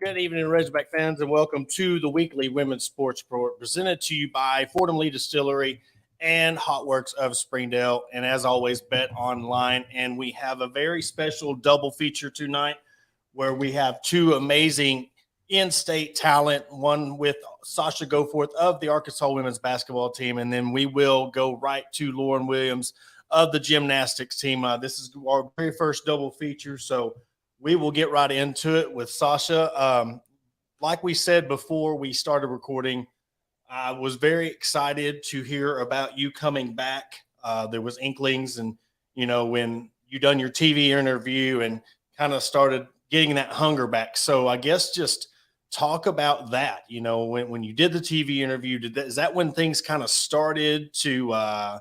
Good evening, Razorback fans, and welcome to the weekly Women's Sports Report presented to you by Fordham Lee Distillery and Hot Works of Springdale. And as always, Bet Online. And we have a very special double feature tonight where we have two amazing in-state talent, one with Sasha Goforth of the Arkansas women's basketball team, and then we will go right to Lauren Williams of the gymnastics team. This is our very first double feature, so we will get right into it with Sasha. Like we said before we started recording, I was very excited to hear about you coming back. There was inklings and, when you done your TV interview and kind of started getting that hunger back. So I guess just talk about that, when you did the TV interview, is that when things kind of started to,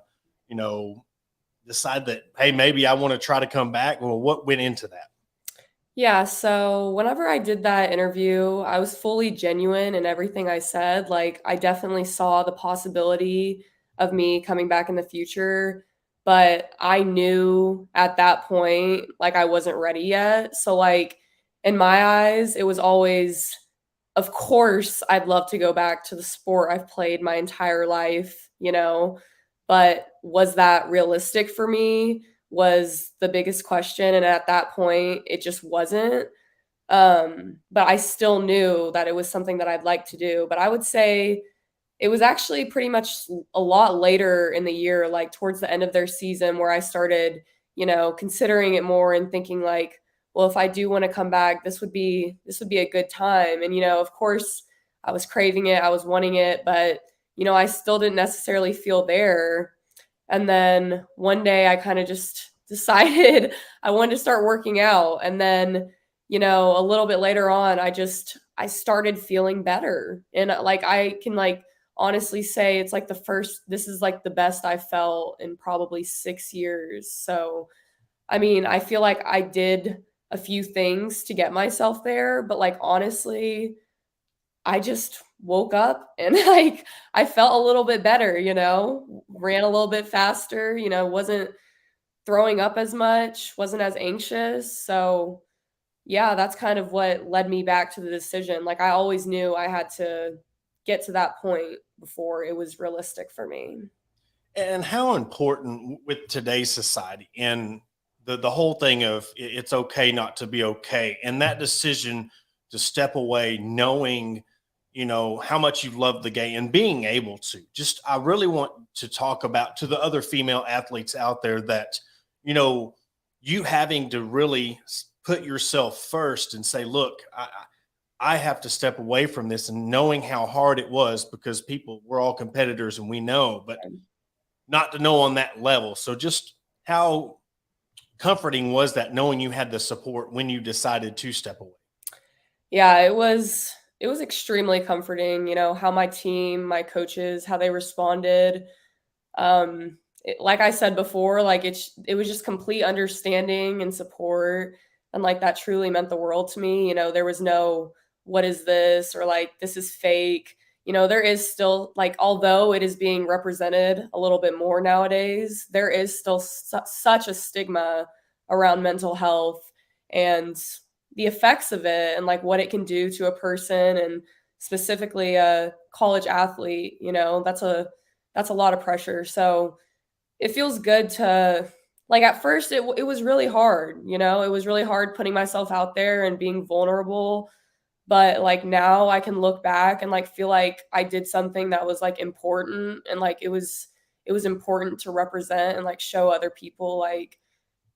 decide that, hey, maybe I want to try to come back? Well, what went into that? Yeah, so whenever I did that interview, I was fully genuine in everything I said. Like, I definitely saw the possibility of me coming back in the future, but I knew at that point, like, I wasn't ready yet. So, like, in my eyes, it was always, of course, I'd love to go back to the sport I've played my entire life, but was that realistic for me? Was the biggest question, and at that point it just wasn't. But I still knew that it was something that I'd like to do. But I would say it was actually pretty much a lot later in the year, like towards the end of their season, where I started, considering it more and thinking like, well, if I do want to come back, this would be a good time. And of course I was craving it, I was wanting it, but I still didn't necessarily feel there. And then one day I kind of just decided I wanted to start working out. And then, a little bit later on, I started feeling better. And like, I can like honestly say it's like this is like the best I've felt in probably 6 years. So, I mean, I feel like I did a few things to get myself there, but like, honestly, I just woke up and like I felt a little bit better, ran a little bit faster, wasn't throwing up as much, wasn't as anxious. So, yeah, that's kind of what led me back to the decision. Like, I always knew I had to get to that point before it was realistic for me. And how important with today's society and the whole thing of it's okay not to be okay, and that decision to step away knowing how much you love the game and being able to just, I really want to talk about to the other female athletes out there that, you having to really put yourself first and say, look, I have to step away from this, and knowing how hard it was, because we're all competitors and we know, but not to know on that level. So just how comforting was that, knowing you had the support when you decided to step away? Yeah, it was extremely comforting, how my team, my coaches, how they responded. Like I said before, like it was just complete understanding and support, and like that truly meant the world to me. There was no what is this, or like this is fake. There is still, like, although it is being represented a little bit more nowadays, there is still such a stigma around mental health and the effects of it, and like what it can do to a person, and specifically a college athlete. That's a lot of pressure. So it feels good to, like, at first it was really hard. It was really hard putting myself out there and being vulnerable, but like now I can look back and like feel like I did something that was like important, and like it was important to represent and like show other people like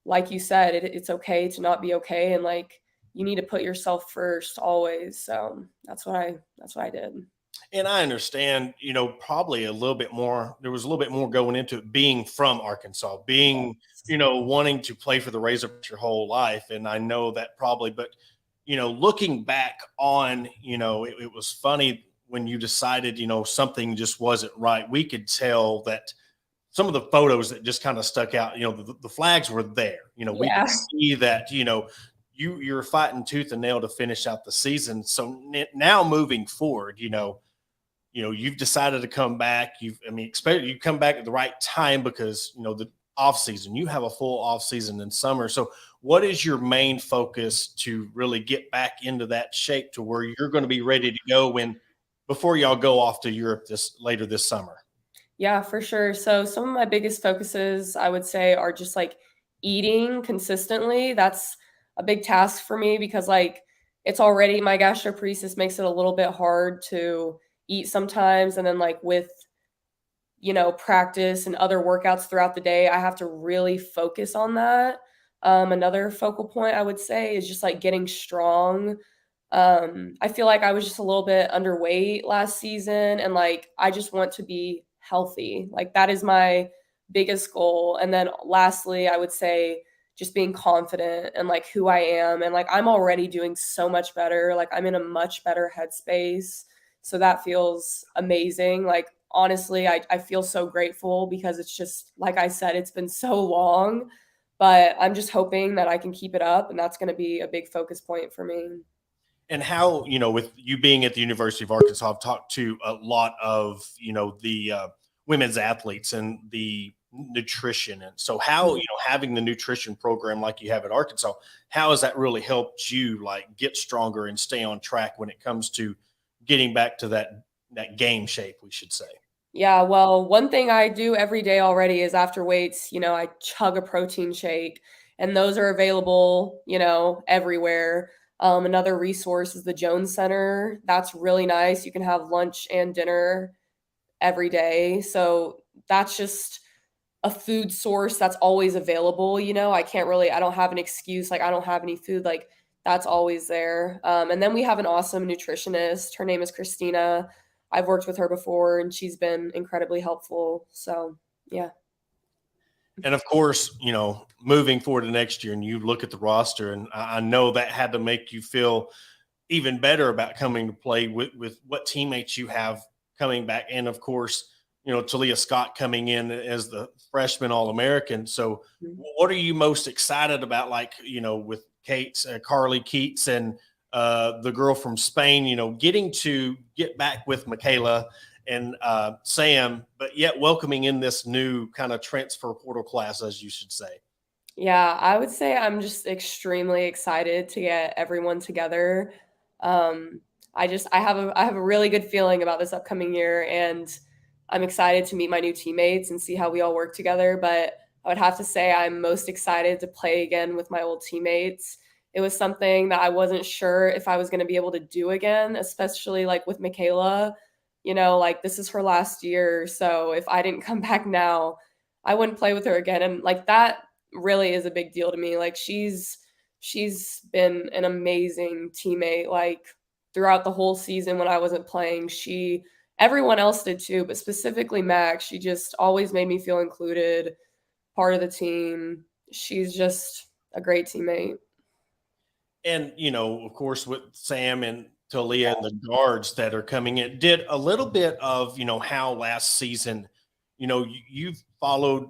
like you said, it's okay to not be okay, and like you need to put yourself first always. So that's what I did. And I understand, probably a little bit more. There was a little bit more going into it being from Arkansas, being, wanting to play for the Razorbacks your whole life. And I know that probably, but, looking back on, it was funny when you decided, something just wasn't right. We could tell that some of the photos that just kind of stuck out, the flags were there. We could Yeah. see that, you're fighting tooth and nail to finish out the season. So now moving forward, you've decided to come back. Expect you come back at the right time because the off season. You have a full off season in summer. So, what is your main focus to really get back into that shape to where you're going to be ready to go when before y'all go off to Europe this later this summer? Yeah, for sure. So some of my biggest focuses I would say are just like eating consistently. That's a big task for me because like it's already my gastroparesis makes it a little bit hard to eat sometimes, and then like with practice and other workouts throughout the day, I have to really focus on that. Another focal point I would say is just like getting strong. I feel like I was just a little bit underweight last season, and like I just want to be healthy. Like that is my biggest goal. And then lastly, I would say just being confident and like who I am, and like I'm already doing so much better. Like I'm in a much better headspace. So that feels amazing. Like honestly, I feel so grateful because it's just like I said, it's been so long, but I'm just hoping that I can keep it up, and that's going to be a big focus point for me. And how, with you being at the University of Arkansas, I've talked to a lot of, the women's athletes and the nutrition. And so, how, having the nutrition program like you have at Arkansas, how has that really helped you like get stronger and stay on track when it comes to getting back to that game shape, we should say? Yeah, well, one thing I do every day already is after weights, I chug a protein shake, and those are available, everywhere. Another resource is the Jones Center. That's really nice. You can have lunch and dinner every day. So that's just a food source that's always available. I don't have an excuse. Like, I don't have any food. Like, that's always there. And then we have an awesome nutritionist. Her name is Christina. I've worked with her before, and she's been incredibly helpful. So, yeah. And of course, moving forward to next year, and you look at the roster, and I know that had to make you feel even better about coming to play with what teammates you have coming back. And of course, Talia Scott coming in as the freshman All-American. So Mhm. what are you most excited about? Like, with Kate's Carly Keats and the girl from Spain, getting to get back with Michaela and Sam, but yet welcoming in this new kind of transfer portal class, as you should say. Yeah, I would say I'm just extremely excited to get everyone together. Um, I have a really good feeling about this upcoming year, and I'm excited to meet my new teammates and see how we all work together. But I would have to say I'm most excited to play again with my old teammates. It was something that I wasn't sure if I was going to be able to do again, especially like with Michaela. Like this is her last year, so if I didn't come back now, I wouldn't play with her again. And like that really is a big deal to me. Like she's been an amazing teammate like throughout the whole season when I wasn't playing. Everyone else did too, but specifically Max, she just always made me feel included, part of the team. She's just a great teammate. And of course, with Sam and Talia and the guards that are coming in, did a little bit of how last season, you've followed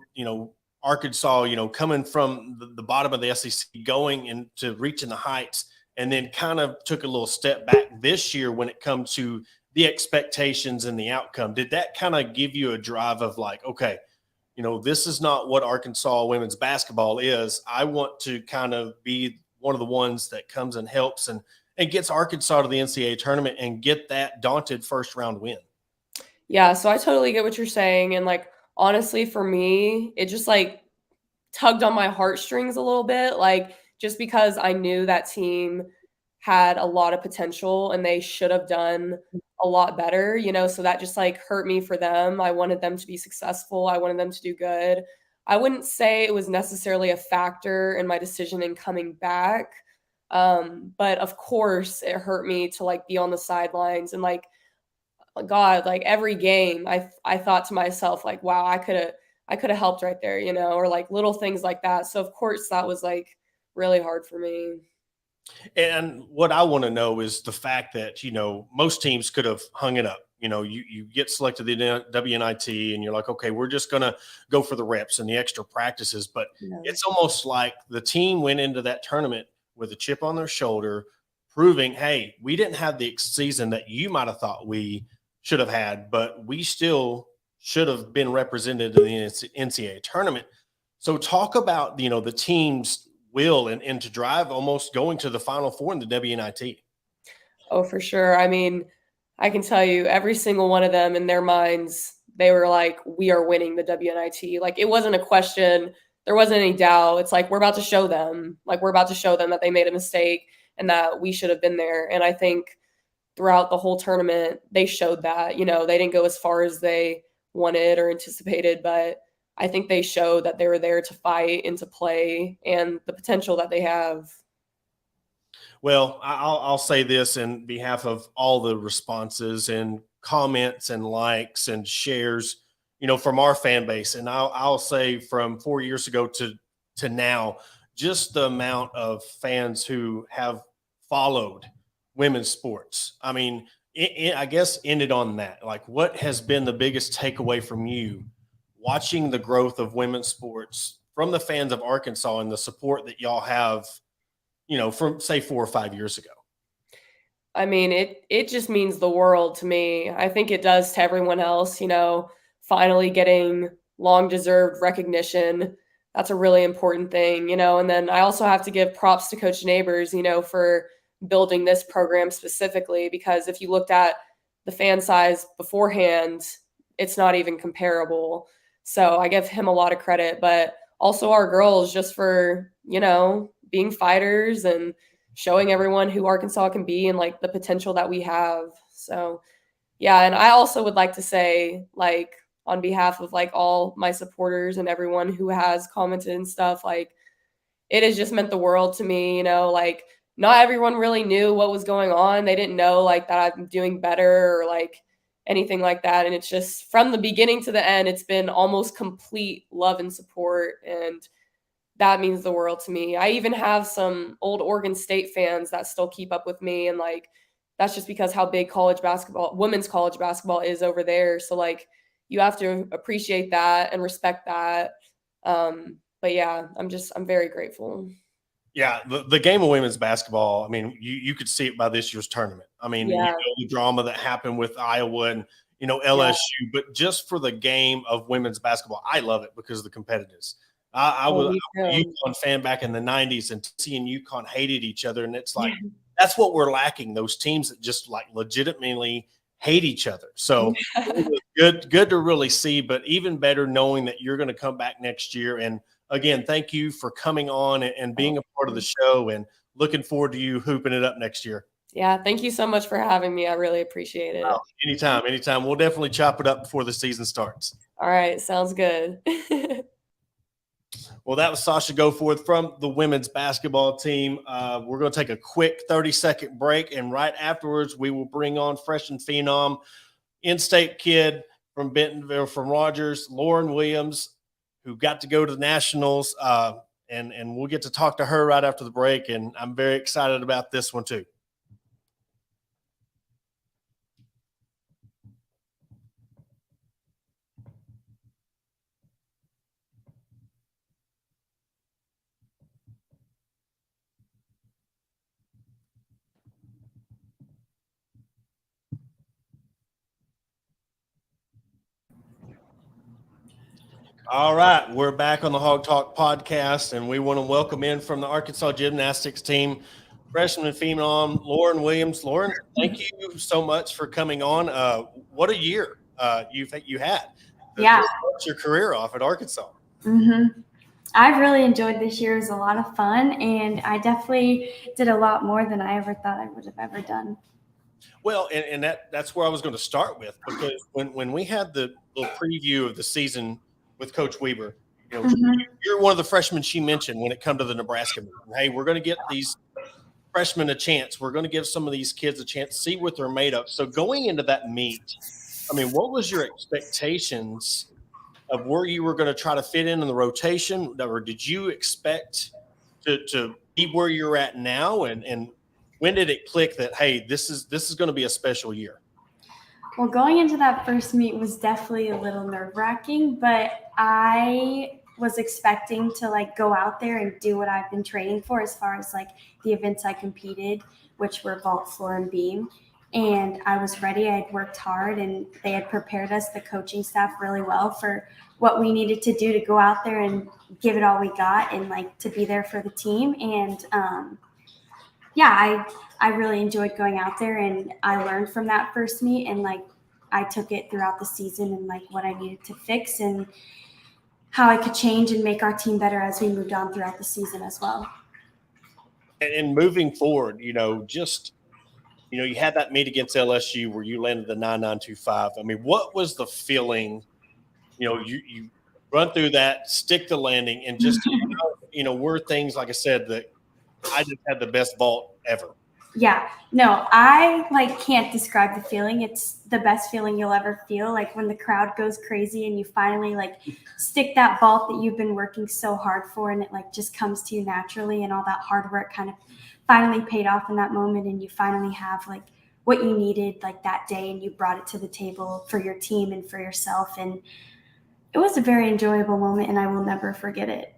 Arkansas, coming from the bottom of the SEC, going into reaching the heights, and then kind of took a little step back this year when it comes to the expectations and the outcome. Did that kind of give you a drive of like, okay, this is not what Arkansas women's basketball is. I want to kind of be one of the ones that comes and helps and gets Arkansas to the NCAA tournament and get that daunted first round win. Yeah, so I totally get what you're saying, and like honestly for me, it just like tugged on my heartstrings a little bit, like just because I knew that team had a lot of potential and they should have done a lot better, so that just like hurt me for them. I wanted them to be successful. I wanted them to do good. I wouldn't say it was necessarily a factor in my decision in coming back. But of course, it hurt me to like be on the sidelines and like God, like every game, I thought to myself like, wow, I could have helped right there, or like little things like that. So of course, that was like really hard for me. And what I want to know is the fact that, most teams could have hung it up. You get selected to the WNIT and you're like, okay, we're just going to go for the reps and the extra practices. But Yeah. it's almost like the team went into that tournament with a chip on their shoulder, proving, hey, we didn't have the season that you might have thought we should have had, but we still should have been represented in the NCAA tournament. So talk about, the team's will and to drive almost going to the Final Four in the WNIT. Oh, for sure. I mean, I can tell you every single one of them in their minds, they were like, we are winning the WNIT. Like it wasn't a question. There wasn't any doubt. It's like, we're about to show them, like, we're about to show them that they made a mistake and that we should have been there. And I think throughout the whole tournament, they showed that, they didn't go as far as they wanted or anticipated, but I think they showed that they were there to fight and to play and the potential that they have. Well, I'll say this in behalf of all the responses and comments and likes and shares, from our fan base. And I'll say from 4 years ago to now, just the amount of fans who have followed women's sports. I mean, I guess ended on that. Like, what has been the biggest takeaway from you watching the growth of women's sports from the fans of Arkansas and the support that y'all have, from say 4 or 5 years ago? I mean, it just means the world to me. I think it does to everyone else, finally getting long deserved recognition. That's a really important thing, and then I also have to give props to Coach Neighbors, for building this program specifically because if you looked at the fan size beforehand, it's not even comparable. So I give him a lot of credit, but also our girls just for, being fighters and showing everyone who Arkansas can be and like the potential that we have. So, yeah, and I also would like to say like on behalf of like all my supporters and everyone who has commented and stuff, like it has just meant the world to me, like not everyone really knew what was going on. They didn't know like that I'm doing better or like anything like that. And it's just from the beginning to the end, it's been almost complete love and support. And that means the world to me. I even have some old Oregon State fans that still keep up with me. And like, that's just because how big college basketball, women's college basketball is over there. So like, you have to appreciate that and respect that. But yeah, I'm very grateful. Yeah, the game of women's basketball, I mean, you could see it by this year's tournament. I mean, Yeah. the drama that happened with Iowa and, Yeah. LSU, but just for the game of women's basketball, I love it because of the competitiveness. I Oh, was me a too. UConn fan back in the 90s and seeing UConn hated each other. And it's like, Yeah. that's what we're lacking, those teams that just like legitimately hate each other. So it was good to really see, but even better knowing that you're going to come back next year. And again, thank you for coming on and being a part of the show and looking forward to you hooping it up next year. Yeah, thank you so much for having me. I really appreciate it. Anytime, anytime. We'll definitely chop it up before the season starts. All right, sounds good. Well, that was Sasha Goforth from the women's basketball team. We're going to take a quick 30-second break, and right afterwards, we will bring on freshman phenom, in-state kid from Bentonville, from Rogers, Lauren Williams, who got to go to the Nationals, and we'll get to talk to her right after the break, and I'm very excited about this one too. All right, we're back on the Hog Talk podcast, and we want to welcome in from the Arkansas gymnastics team, freshman phenom Lauren Williams. Lauren, thank you so much for coming on. What a year you had to Yeah. start your career off at Arkansas. I've really enjoyed this year. It was a lot of fun, and I definitely did a lot more than I ever thought I would have ever done. Well, and that's where I was going to start with, because when we had the little preview of the season with Coach Weber, you're one of the freshmen she mentioned when it come to the Nebraska meet. Hey, we're going to get these freshmen a chance. We're going to give some of these kids a chance, see what they're made of. So going into that meet, I mean, what was your expectations of where you were going to try to fit in the rotation, or did you expect to be where you're at now? And when did it click that, hey, this is going to be a special year? Well, going into that first meet was definitely a little nerve-wracking, but I was expecting to like go out there and do what I've been training for as far as like the events I competed, which were vault, floor, and beam. And I was ready. I had worked hard, and they had prepared us, the coaching staff, really well for what we needed to do to go out there and give it all we got and like to be there for the team. And I really enjoyed going out there, and I learned from that first meet, and like I took it throughout the season and like what I needed to fix and how I could change and make our team better as we moved on throughout the season as well. And moving forward, you had that meet against LSU where you landed the 9.925. I mean, what was the feeling? You run through that, stick the landing, and just were things, like I said, that I just had the best vault ever. Yeah, no, I like can't describe the feeling. It's the best feeling you'll ever feel. Like when the crowd goes crazy and you finally like stick that vault that you've been working so hard for, and it like just comes to you naturally, and all that hard work kind of finally paid off in that moment, and you finally have like what you needed like that day, and you brought it to the table for your team and for yourself. And it was a very enjoyable moment, and I will never forget it.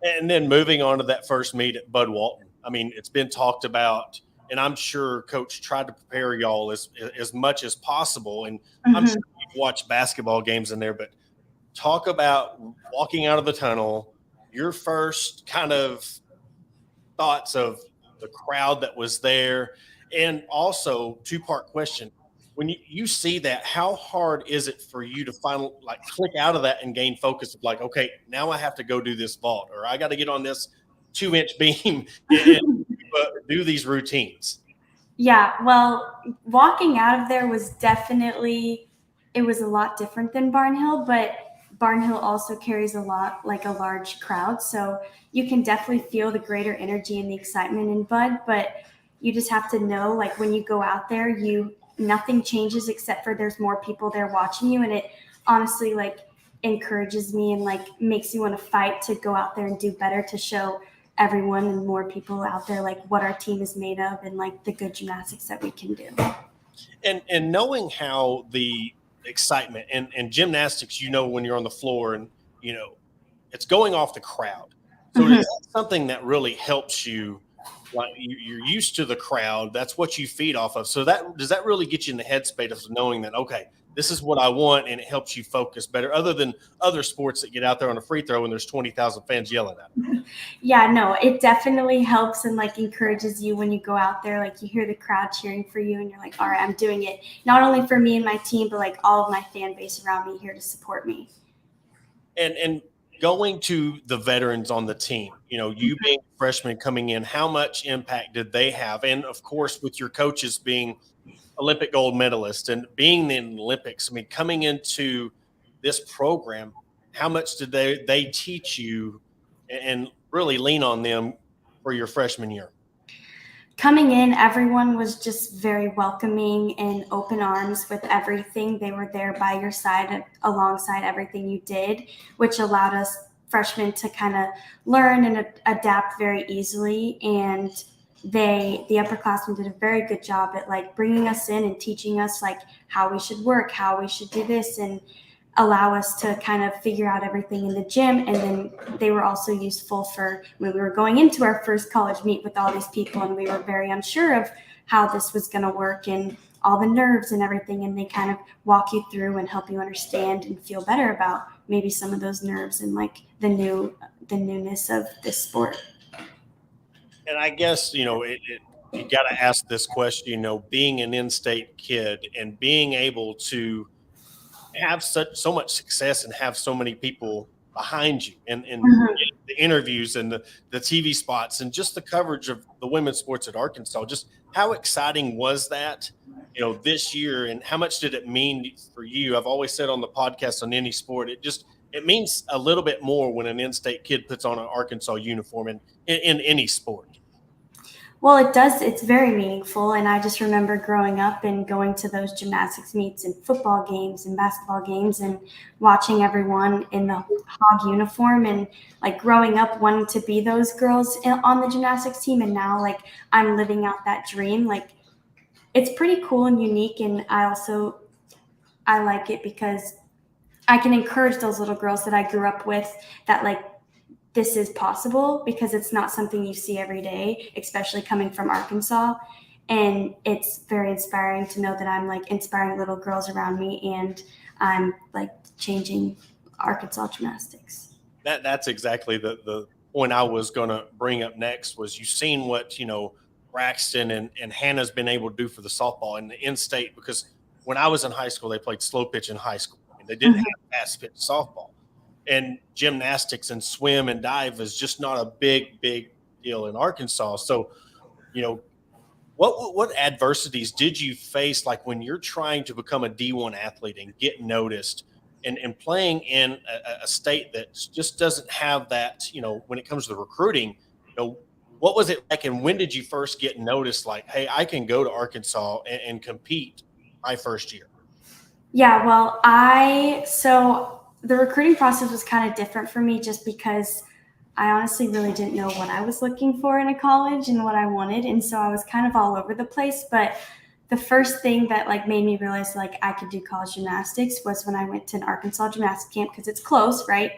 And then moving on to that first meet at Bud Walton. I mean, it's been talked about, and I'm sure Coach tried to prepare y'all as much as possible. And I'm sure you've watched basketball games in there, but talk about walking out of the tunnel, your first kind of thoughts of the crowd that was there, and also two-part question. When you see that, how hard is it for you to finally like click out of that and gain focus of like, okay, now I have to go do this vault, or I got to get on this 2-inch beam and do these routines? Yeah, well, walking out of there was definitely, it was a lot different than Barnhill, but Barnhill also carries a large crowd. So you can definitely feel the greater energy and the excitement in Bud, but you just have to know, like when you go out there, nothing changes except for there's more people there watching you. And it honestly like encourages me and like makes you want to fight to go out there and do better, to show everyone and more people out there like what our team is made of and like the good gymnastics that we can do. And knowing how the excitement and gymnastics, when you're on the floor and it's going off the crowd. So is that something that really helps you? Like you're used to the crowd, that's what you feed off of. So does that really get you in the headspace of knowing that, okay, this is what I want, and it helps you focus better, other than other sports that get out there on a free throw and there's 20,000 fans yelling at them? Yeah, no, it definitely helps and like encourages you when you go out there. Like you hear the crowd cheering for you, and you're like, all right, I'm doing it not only for me and my team, but like all of my fan base around me here to support me. And going to the veterans on the team, you being a freshman coming in, how much impact did they have? And of course, with your coaches being Olympic gold medalists and being in the Olympics, I mean, coming into this program, how much did they teach you and really lean on them for your freshman year? Coming in, everyone was just very welcoming and open arms with everything. They were there by your side alongside everything you did, which allowed us freshmen to kind of learn and adapt very easily. And the upperclassmen did a very good job at like bringing us in and teaching us like how we should work, how we should do this, and allow us to kind of figure out everything in the gym. And then they were also useful for when we were going into our first college meet with all these people, and we were very unsure of how this was going to work and all the nerves and everything. And they kind of walk you through and help you understand and feel better about maybe some of those nerves and like the newness of this sport. And I guess, you got to ask this question, being an in-state kid and being able to have so much success and have so many people behind you and the interviews and the TV spots and just the coverage of the women's sports at Arkansas, just how exciting was that, this year, and how much did it mean for you? I've always said on the podcast, on any sport, it just it means a little bit more when an in-state kid puts on an Arkansas uniform in any sport. Well, it does. It's very meaningful. And I just remember growing up and going to those gymnastics meets and football games and basketball games and watching everyone in the hog uniform and like growing up wanting to be those girls on the gymnastics team. And now like I'm living out that dream. Like it's pretty cool and unique. And I like it because I can encourage those little girls that I grew up with that like this is possible, because it's not something you see every day, especially coming from Arkansas. And it's very inspiring to know that I'm like inspiring little girls around me and I'm like changing Arkansas gymnastics. That's exactly the point I was going to bring up next. Was you seen what Braxton and Hannah's been able to do for the softball in the in-state? Because when I was in high school, they played slow pitch in high school. I mean, they didn't have fast pitch softball. And gymnastics and swim and dive is just not a big deal in Arkansas. So, what adversities did you face, like when you're trying to become a D1 athlete and get noticed and playing in a state that just doesn't have that, when it comes to the recruiting, what was it like, and when did you first get noticed, like, hey, I can go to Arkansas and compete my first year? Yeah, well, so the recruiting process was kind of different for me just because I honestly really didn't know what I was looking for in a college and what I wanted. And so I was kind of all over the place. But the first thing that like made me realize like I could do college gymnastics was when I went to an Arkansas gymnastics camp, because it's close, right?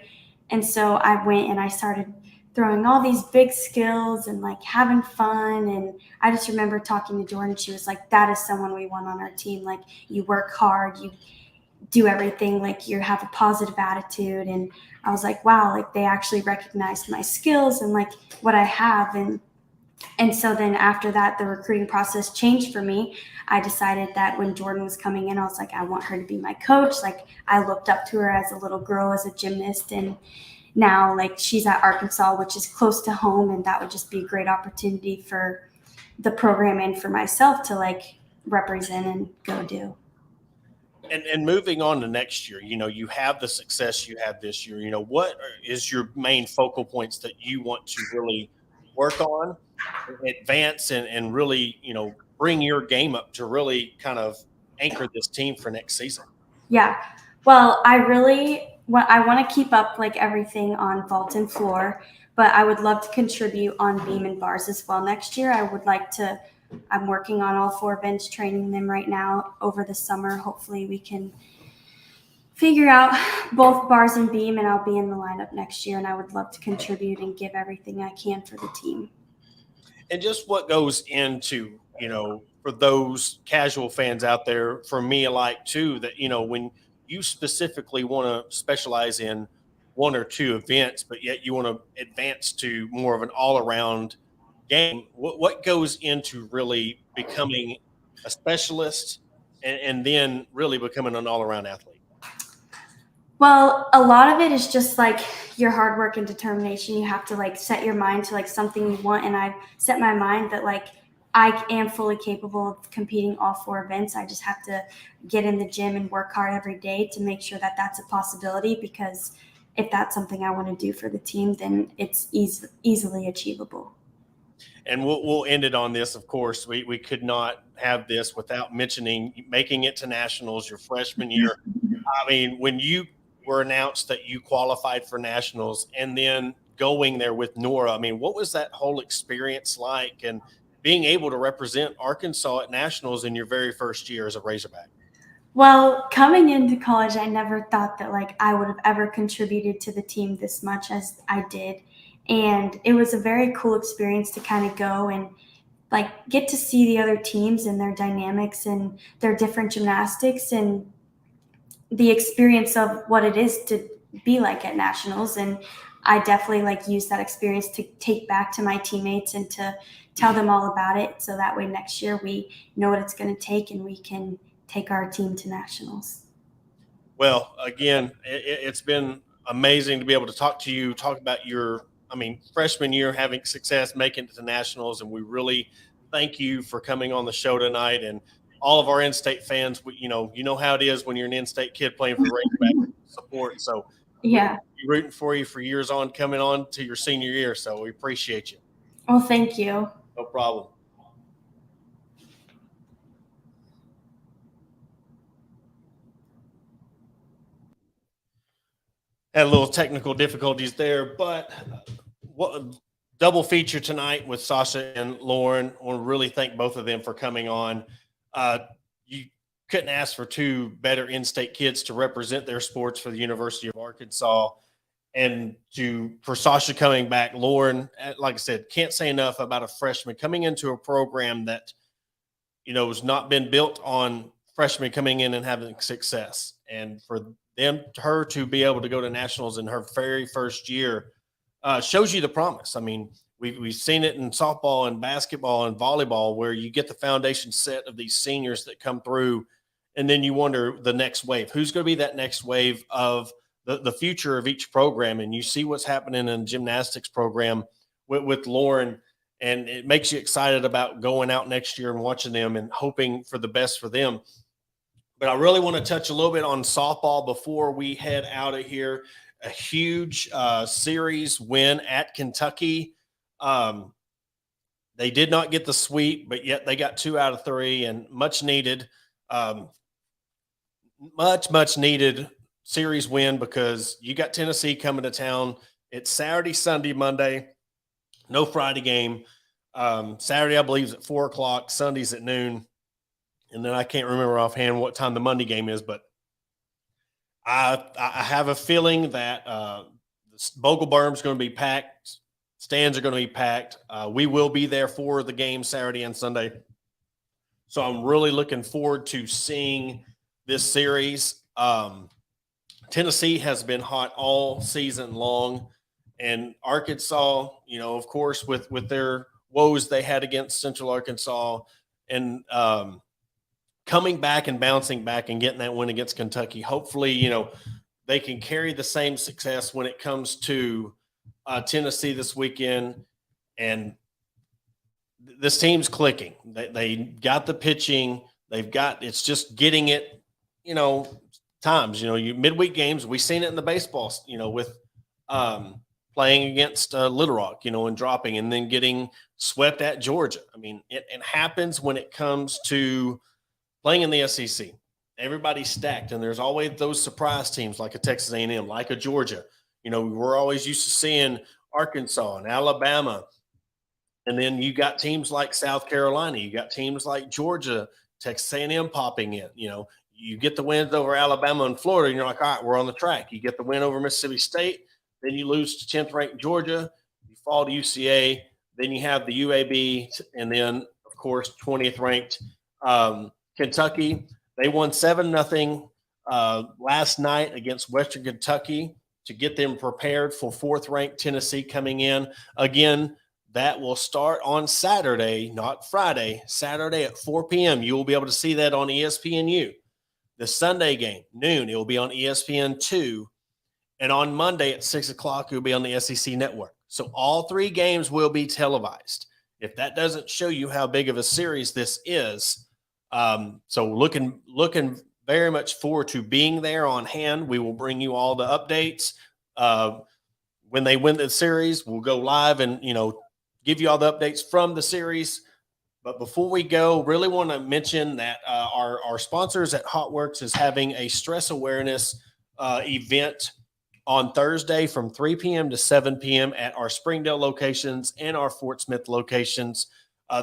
And so I went and I started throwing all these big skills and like having fun. And I just remember talking to Jordan. She was like, that is someone we want on our team. Like you work hard, you do everything, like you have a positive attitude. And I was like, wow, like they actually recognized my skills and like what I have. And so then after that, the recruiting process changed for me. I decided that when Jordan was coming in, I was like, I want her to be my coach. Like I looked up to her as a little girl, as a gymnast. And now like she's at Arkansas, which is close to home. And that would just be a great opportunity for the program and for myself to like represent and go do. And moving on to next year, you have the success you had this year. What is your main focal points that you want to really work on, advance, and really, bring your game up to really kind of anchor this team for next season? Yeah. Well, I want to keep up like everything on vault and floor, but I would love to contribute on beam and bars as well next year. I'm working on all 4 events, training them right now over the summer. Hopefully we can figure out both bars and beam, and I'll be in the lineup next year, and I would love to contribute and give everything I can for the team. And just what goes into, for those casual fans out there, for me alike too, that, when you specifically want to specialize in 1 or 2 events, but yet you want to advance to more of an all-around game, what goes into really becoming a specialist and then really becoming an all-around athlete? Well, a lot of it is just like your hard work and determination. You have to like set your mind to like something you want. And I've set my mind that like I am fully capable of competing all 4 events. I just have to get in the gym and work hard every day to make sure that that's a possibility, because if that's something I want to do for the team, then it's easily achievable. And we'll end it on this. Of course, we could not have this without mentioning making it to nationals your freshman year. I mean, when you were announced that you qualified for nationals and then going there with Nora, I mean, what was that whole experience like, and being able to represent Arkansas at nationals in your very first year as a Razorback? Well, coming into college, I never thought that like I would have ever contributed to the team this much as I did. And it was a very cool experience to kind of go and like get to see the other teams and their dynamics and their different gymnastics and the experience of what it is to be like at nationals. And I definitely like use that experience to take back to my teammates and to tell them all about it. So that way next year we know what it's going to take and we can take our team to nationals. Well, again, it's been amazing to be able to talk to you, talk about your, freshman year, having success, making it to nationals. And we really thank you for coming on the show tonight. And all of our in-state fans, you know how it is when you're an in-state kid playing for Razorback support. So Yeah. rooting for you for years on, coming on to your senior year. So we appreciate you. Well, thank you. No problem. Had a little technical difficulties there, but what double feature tonight with Sasha and Lauren. I want to really thank both of them for coming on. You couldn't ask for two better in-state kids to represent their sports for the University of Arkansas. And for Sasha coming back, Lauren, like I said, can't say enough about a freshman coming into a program that, has not been built on freshmen coming in and having success. And for her to be able to go to nationals in her very first year shows you the promise. I mean, we've seen it in softball and basketball and volleyball where you get the foundation set of these seniors that come through, and then you wonder the next wave. Who's going to be that next wave of the future of each program? And you see what's happening in the gymnastics program with Lauren, and it makes you excited about going out next year and watching them and hoping for the best for them. But I really want to touch a little bit on softball before we head out of here. A huge series win at Kentucky. They did not get the sweep, but yet they got 2 out of 3 and much needed, much needed series win because you got Tennessee coming to town. It's Saturday, Sunday, Monday, no Friday game. Saturday, I believe, is at 4 o'clock. Sunday's at noon. And then I can't remember offhand what time the Monday game is, but I have a feeling that Bogle Berm's going to be packed. Stands are going to be packed. We will be there for the game Saturday and Sunday. So I'm really looking forward to seeing this series. Tennessee has been hot all season long. And Arkansas, of course, with their woes they had against Central Arkansas and coming back and bouncing back and getting that win against Kentucky. Hopefully, they can carry the same success when it comes to Tennessee this weekend. And this team's clicking. They got the pitching. It's just getting it, times, midweek games. We've seen it in the baseball, with playing against Little Rock, and dropping and then getting swept at Georgia. I mean, it happens when it comes to playing in the SEC. Everybody's stacked, and there's always those surprise teams like a Texas A&M, like a Georgia. We're always used to seeing Arkansas and Alabama. And then you got teams like South Carolina. You got teams like Georgia, Texas A&M popping in. You get the wins over Alabama and Florida, and you're like, all right, we're on the track. You get the win over Mississippi State, then you lose to 10th-ranked Georgia. You fall to UCA. Then you have the UAB, and then, of course, 20th-ranked Kentucky. They won 7-0 last night against Western Kentucky to get them prepared for 4th-ranked Tennessee coming in. Again, that will start on Saturday, not Friday. Saturday at 4 p.m. You will be able to see that on ESPNU. The Sunday game, noon, it will be on ESPN2. And on Monday at 6 o'clock, it will be on the SEC Network. So all 3 games will be televised. If that doesn't show you how big of a series this is, so looking very much forward to being there on hand. We will bring you all the updates. When they win the series, we'll go live and, give you all the updates from the series. But before we go, really want to mention that our sponsors at HotWorks is having a stress awareness event on Thursday from 3 p.m. to 7 p.m. at our Springdale locations and our Fort Smith locations.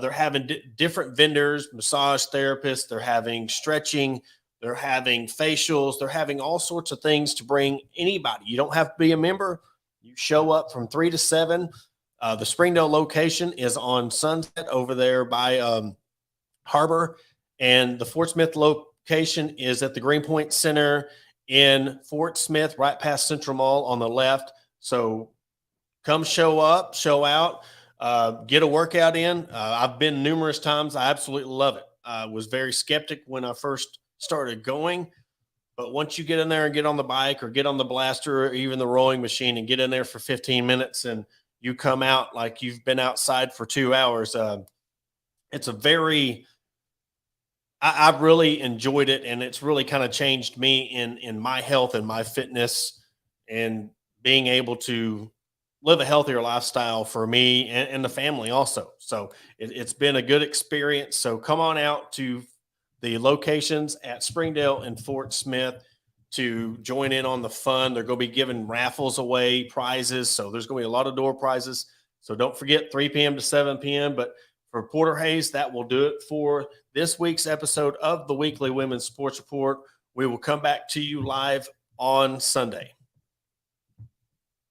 They're having different vendors, massage therapists. They're having stretching. They're having facials. They're having all sorts of things to bring anybody. You don't have to be a member. You show up from 3 to 7. The Springdale location is on Sunset over there by Harbor, and the Fort Smith location is at the Greenpoint Center in Fort Smith, right past Central Mall on the left. So come show up, show out, get a workout in. I've been numerous times. I absolutely love it. I was very skeptic when I first started going, but once you get in there and get on the bike or get on the blaster or even the rowing machine and get in there for 15 minutes and you come out like you've been outside for 2 hours. It's I've really enjoyed it, and it's really kind of changed me in my health and my fitness and being able to live a healthier lifestyle for me and the family also. So it's been a good experience. So come on out to the locations at Springdale and Fort Smith to join in on the fun. They're going to be giving raffles away, prizes. So there's going to be a lot of door prizes. So don't forget 3 p.m. to 7 p.m. But for Porter Hayes, that will do it for this week's episode of the Weekly Women's Sports Report. We will come back to you live on Sunday.